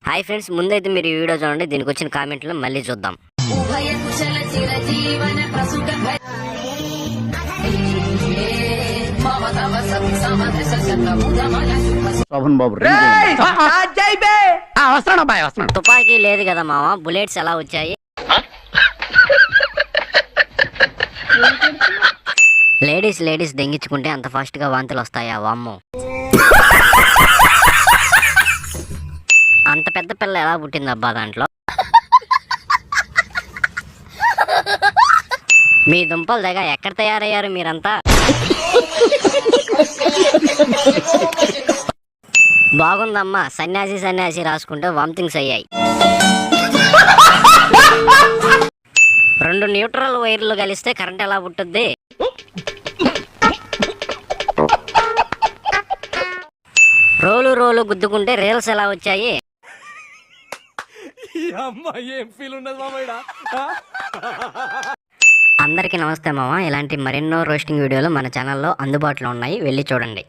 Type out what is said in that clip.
Hi friends, ముందైతే మీరు ఈ వీడియో చూడండి. దీనికి వచ్చిన కామెంట్లు మళ్ళీ చూద్దాం. తుపాకీ లేదు కదా మామ, బుల్లెట్స్ ఎలా వచ్చాయి? లేడీస్ దెంగించుకుంటే అంత ఫాస్ట్ గా వాంతులు వస్తాయా? వామ్మో, అంత పెద్ద పిల్ల ఎలా పుట్టిందబ్బా దాంట్లో? మీ దుంపలు దగ్గర ఎక్కడ తయారయ్యారు మీరంతా? బాగుందమ్మా, సన్యాసి రాసుకుంటే వామిటింగ్స్ అయ్యాయి. 2 న్యూట్రల్ వైర్లు కలిస్తే కరెంట్ ఎలా పుట్టుద్ది? రోలు గుద్దుకుంటే రీల్స్ ఎలా వచ్చాయి? అందరికీ నమస్తే మామ. ఇలాంటి మరెన్నో రోస్టింగ్ వీడియోలు మన ఛానల్లో అందుబాటులో ఉన్నాయి, వెళ్ళి చూడండి.